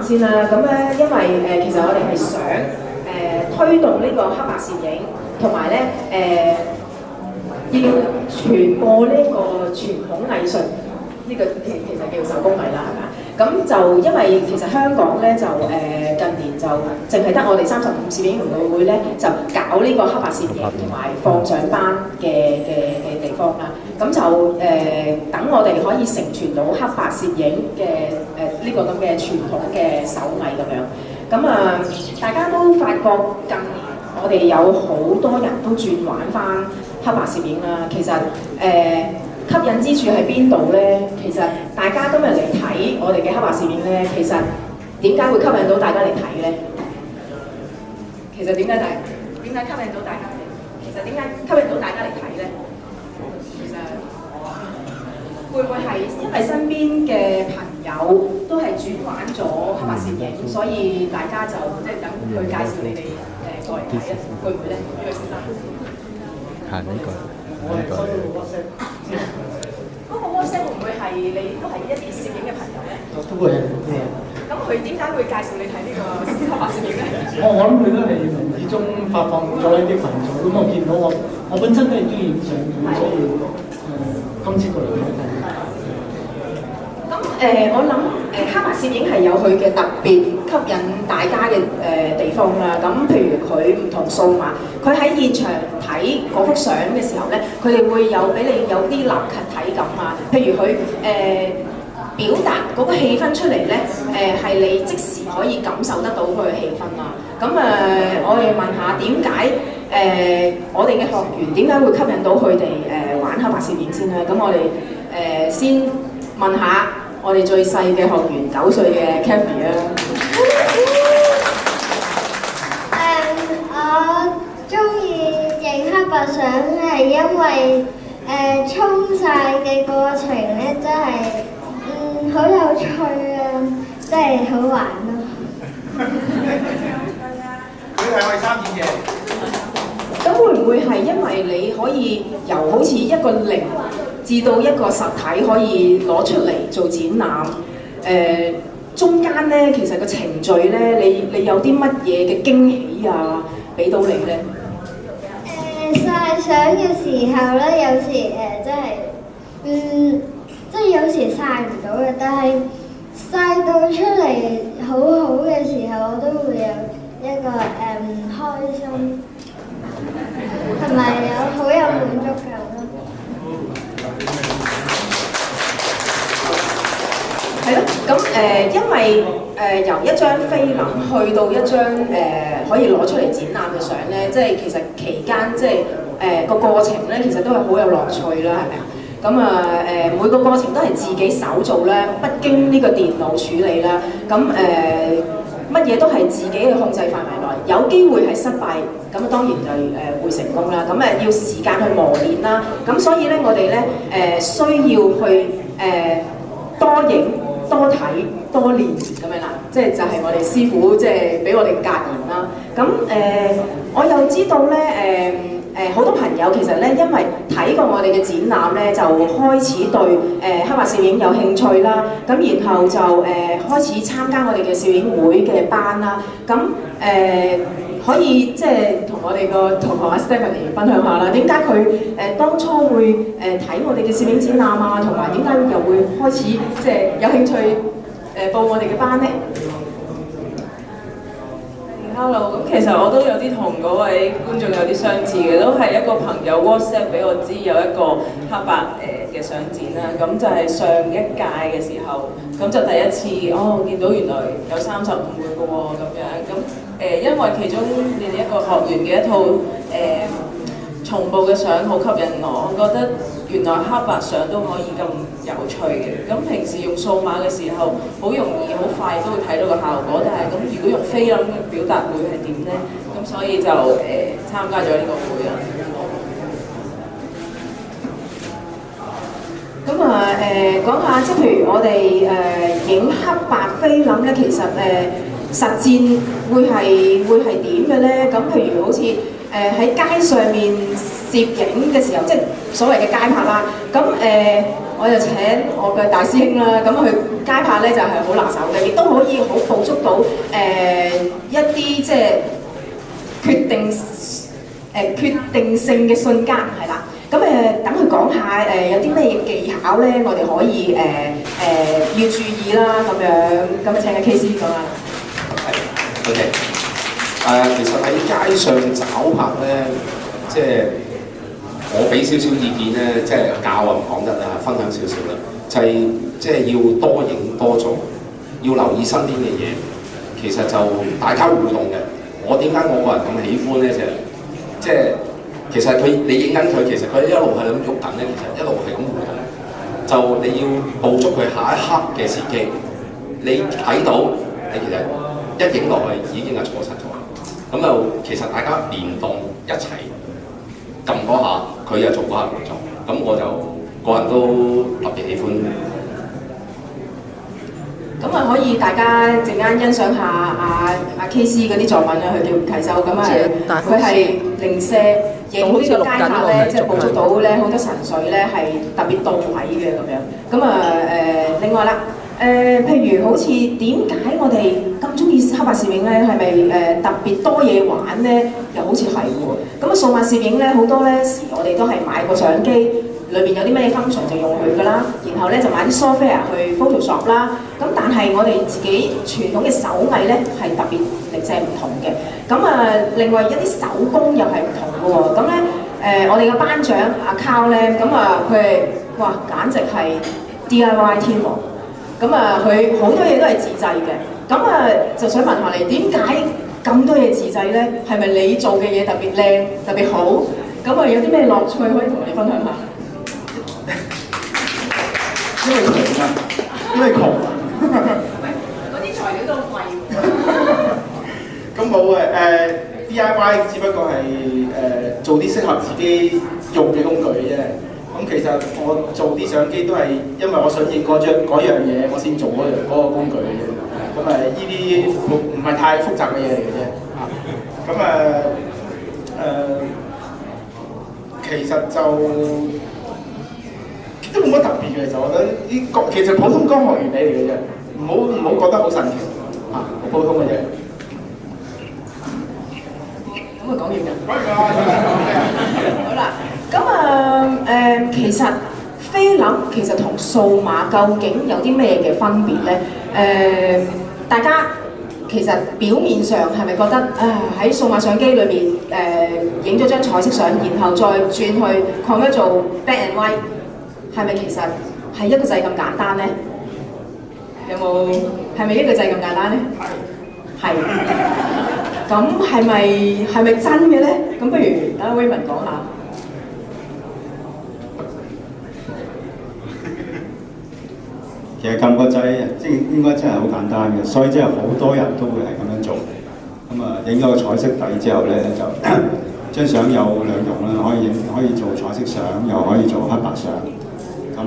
先啦。咁咧，因為其實我哋係想推動呢個黑白攝影，同埋咧要傳播呢個傳統藝術，呢、個其實叫手工藝啦，係咪？咁就因為其實香港咧就近年就淨係得我哋35攝影聯會咧就搞呢個黑白攝影同埋放上班嘅地方啦。咁就等我哋可以承傳到黑白攝影嘅呢個咁嘅傳統嘅手藝咁樣。咁大家都發覺近年我哋有好多人都轉玩翻黑白攝影啦。其實吸引之處喺邊度咧？其實大家今日嚟睇我哋嘅黑白攝影咧，其實點解會吸引到大家嚟睇咧？其實點解吸引到大家嚟？其實點解吸引到大家嚟睇咧？其實會唔會係因為身邊嘅朋友都係轉玩咗黑白攝影，所以大家就即係等佢介紹你哋過嚟睇咧？會唔會咧？呢位先生。行呢個。嗰個 WhatsApp 會唔會係你都係一啲攝影嘅朋友咧？都會係。咁佢點解會介紹你睇呢個黑白攝影咧？我諗佢都係無意中發放咗呢啲群組，咁我見到我本身都係中意影相嘅，所以今次過嚟睇睇。咁我諗黑白攝影係有佢嘅特別吸引大家嘅地方啦。咁譬如佢唔同數碼，佢喺現場睇嗰幅相嘅時候咧，佢哋會有俾你有啲立體感啊。譬如佢表達嗰個氣氛出嚟咧，係你即時可以感受得到佢嘅氣氛啦。咁我哋問下點解我哋嘅學員點解會吸引到佢哋玩黑白攝影先咧？咁我哋先問下我哋最細嘅學員9歲嘅 Kathy 啊。我中意影黑白相係因為沖晒嘅過程咧，真係好有趣啊，真係好玩咯。佢係我哋3點嘅。咁會唔會係因為你可以由好似一個零至到一個實體可以攞出嚟做展覽？中間咧其實個程序咧，你有啲乜嘢嘅驚喜啊，俾到你咧？曬相嘅時候咧，有時真係即係有時曬唔到嘅，但係曬到出嚟好好嘅時候，我都會有一個開心，同埋好有滿足感咯。係咯，咁因為由一張菲林去到一張可以攞出嚟展覽嘅相咧，即係其實期間即係個過程咧，其實都係好有樂趣啦，係咪啊？咁每個過程都係自己手做啦，不經呢個電腦處理啦。咁乜嘢都係自己嘅控制範圍內，有機會係失敗，咁當然就會成功啦。咁要時間去磨練啦。咁所以咧，我哋咧需要去多影、多睇、多練咁樣啦。即係就係我哋師傅即係俾我哋格言啦。咁我又知道咧好多朋友其實咧，因為睇過我哋嘅展覽咧，就開始對黑白攝影有興趣啦。咁然後就開始參加我哋嘅攝影會嘅班啦。咁可以即係同我哋個同學阿 Stephanie 分享下啦。點解佢當初會睇我哋嘅攝影展覽啊？同埋點解又會開始即係有興趣報我哋嘅班咧？Hello， 咁其實我都有啲同嗰位觀眾有啲相似嘅，都係一個朋友 WhatsApp 俾我知有一個黑白嘅相展啦。咁就係上一屆嘅時候，咁就第一次見到原來有35個嘅喎咁樣。咁因為其中你哋一個學員嘅一套重播嘅相好吸引我，覺得原來黑白相都可以咁有趣嘅。咁平時用數碼嘅時候，好容易好快都會睇到個效果，但係咁如果用菲林嘅表達會係點呢？咁所以就參加咗呢個會啦。咁講下即係譬如我哋影黑白菲林咧，其實實戰會係點嘅咧？咁譬如好似喺街上面攝影嘅時候，即係所謂嘅街拍啦。咁我就請我嘅大師兄啦，咁佢街拍咧就係好拿手嘅，亦都可以好捕捉到一啲即係決定性嘅瞬間，係啦。咁等佢講下有啲咩技巧咧，我哋可以要注意啦，咁樣咁請阿 KC 講下。係，OK。其實喺街上找拍咧，即係我俾少少意見咧，即係教啊唔講得啦，分享少少啦，就係即係要多影多做，要留意身邊嘅嘢。其實就大家互動嘅。我點解我個人咁喜歡咧？即係其實你影緊佢，其實佢一路係咁喐緊咧，其實一路係咁互動。就你要捕捉佢下一刻嘅時機，你睇到你其實一影落去已經係錯失咗。咁就其實大家連動一齊撳嗰下，佢又做嗰下動作。咁我就個人都特別喜歡。咁啊，可以大家陣間欣賞下阿 KC 嗰啲作品啊，佢叫吳啟洲，咁啊，佢係零舍影呢個街拍咧，即係捕捉到咧好多神髓咧係特別到位嘅咁樣。咁啊另外啦，譬如好似點解我哋咁中意黑白攝影咧？係咪特別多嘢玩咧？又好似係喎。咁啊，數碼攝影咧好多咧時我哋都係買個相機。裏邊有啲咩 function 就用佢㗎啦，然後咧就買啲 software 去 Photoshop 啦。咁但係我哋自己傳統嘅手藝咧係特別零舍唔同嘅。咁啊，另外一啲手工又係唔同嘅喎。咁咧我哋嘅班長阿 Carl 咧，咁啊佢係哇簡直係 DIY 天王。咁啊佢好多嘢都係自製嘅。咁啊就想問下你點解咁多嘢自製咧？係咪你做嘅嘢特別靚、特別好？咁啊有啲咩樂趣可以同我哋分享下？因為窮啊，因為窮啊。嗰啲材料都貴喎。咁冇DIY 只不過係做啲適合自己用嘅工具嘅啫。咁其實我做啲相機都係因為我想影嗰樣嘢，我先做嗰個工具嘅啫。咁呢啲唔係太複雜嘅嘢嚟嘅啫。其實就都冇乜特別嘅，就我覺得呢其實普通光學原理嚟嘅啫，唔好覺得好神奇好普通嘅啫。咁啊講完㗎。好啦，咁其實菲林其實同數碼究竟有啲咩嘅分別咧？大家其實表面上係咪覺得喺數碼相機裏邊影咗張彩色相，然後再轉去 convert 做 black and white？係咪其實係一個掣咁簡單咧？有冇係咪一個掣咁簡單咧？係。咁係咪真嘅咧？咁不如等阿 Raymond 講下。其實撳個掣即係應該真係好簡單嘅，所以即係好多人都會係咁樣做。咁啊，影咗個彩色底之後咧，就張相有兩用啦，可以做彩色相，又可以做黑白相。咁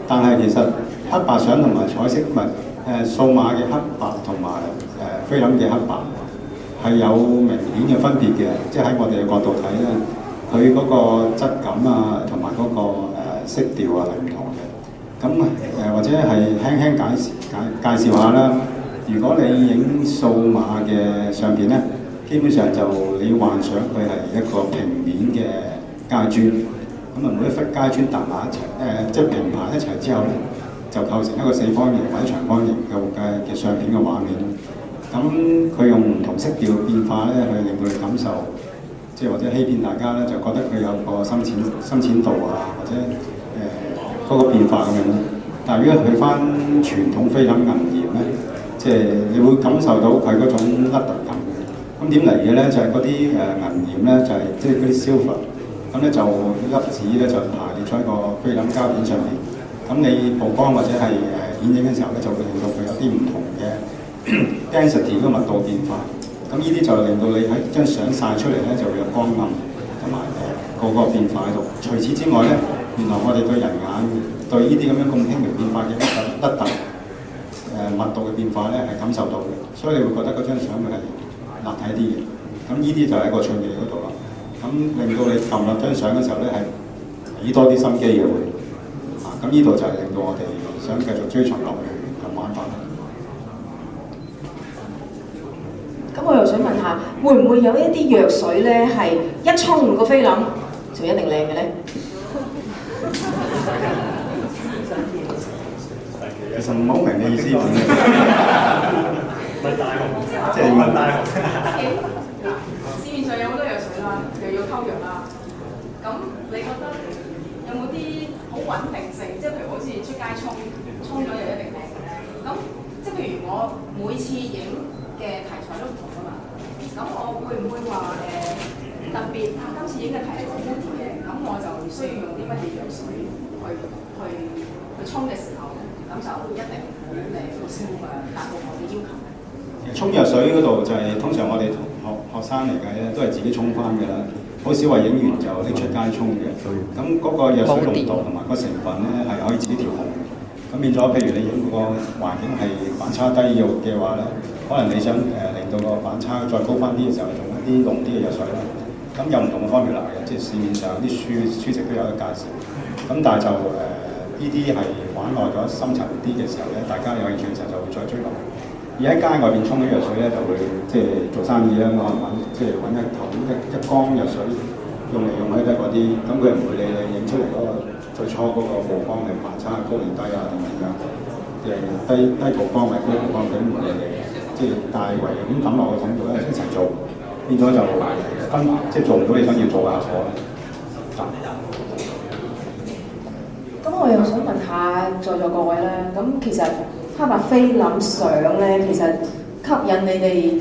但係其實黑白相同埋彩色數碼嘅黑白同埋菲林嘅黑白係有明顯嘅分別嘅，即係喺我哋嘅角度睇咧，佢嗰個質感啊同埋嗰個色調啊係唔同嘅。咁或者係輕輕介紹下啦。如果你影數碼嘅相片咧，基本上就你要幻想佢係一個平面嘅階磚。咁啊，每一忽階磚搭埋一齊，即係平排一齊之後咧，就構成一個四方形或者長方形嘅相片嘅畫面。咁佢用唔同色調變化咧，去令到你感受，即係或者欺騙大家咧，就覺得佢有個深淺度啊，或者嗰個變化咁樣。但係如果去翻傳統菲林銀鹽咧，即係你會感受到佢嗰種凹凸感。咁點嚟嘅咧？就係嗰啲銀鹽咧，就係即係嗰啲 silver。咁咧就粒子咧就排列喺個菲林膠片上面。咁你曝光或者係顯影嘅時候咧，就會令到佢有啲唔同嘅 density 嗰個密度變化。咁呢啲就令到你喺張相曬出嚟咧，就會有光暗同埋個變化喺度。除此之外咧，原來我哋對人眼對呢啲咁樣咁輕微變化嘅凹凸密度嘅變化咧係感受到嘅，所以你會覺得嗰張相會係立體啲嘅。咁呢啲就係一個趣味嗰度啦。咁令到你撳落張相嘅時候咧係俾多啲心機嘅會。咁呢度就係令到我哋想繼續追尋落去咁玩法。咁我又想問下，會唔會有一啲藥水咧係一沖個菲林就一定靚嘅咧？其實唔好明你意思點嘅，即係問大學。市面上有好多藥水啦，又要溝藥啦。咁你覺得有冇啲好穩定性？即係譬如好似出街沖咗又一定靚嘅咧。咁即係譬如我每次影嘅題材都唔同啊嘛。咁我會唔會話特別今次影嘅題材好嘅，咁我就需要用啲乜嘢藥水去沖嘅時候，咁就一定好靚好smooth達到我嘅要求。沖藥水嗰度就係、通常我哋同學生嚟計咧，都係自己沖翻嘅啦，好少話影完就拎出街沖嘅。咁嗰個藥水濃度同埋個成分咧係可以自己調控嘅。咁變咗，譬如你影個環境係反差低嘅話咧，可能你想令到個反差再高翻啲嘅時候，用一啲濃啲嘅藥水啦。咁有唔同嘅方面嚟嘅，即係市面上啲書籍都有得介紹。咁但係就呢啲係玩耐咗深層啲嘅時候咧，大家有興趣嘅時候就會再追落。而喺街外邊沖啲藥水咧，就會即係做生意啦，可能即係揾一缸藥水用嚟用去都係嗰啲，咁佢唔會理你影出嚟嗰個最初嗰個曝光嘅反差高定低啊定點樣，低曝光或者高曝光佢都唔會理你，即係大圍咁抌落個桶度咧一齊做，變咗就即係做唔到你想要做嘅效果啦。咁我又想問下在座各位啦，咁其實黑白菲林相咧，其實吸引你哋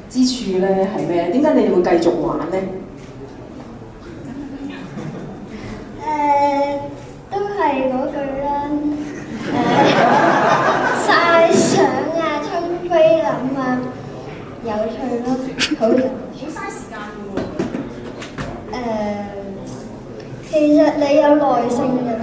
之處咧係咩？點解你哋會繼續玩咧？都係嗰句啦，曬相啊，沖菲林啊，有趣咯，好有趣。好嘥時間嘅喎。其實你有耐性就得。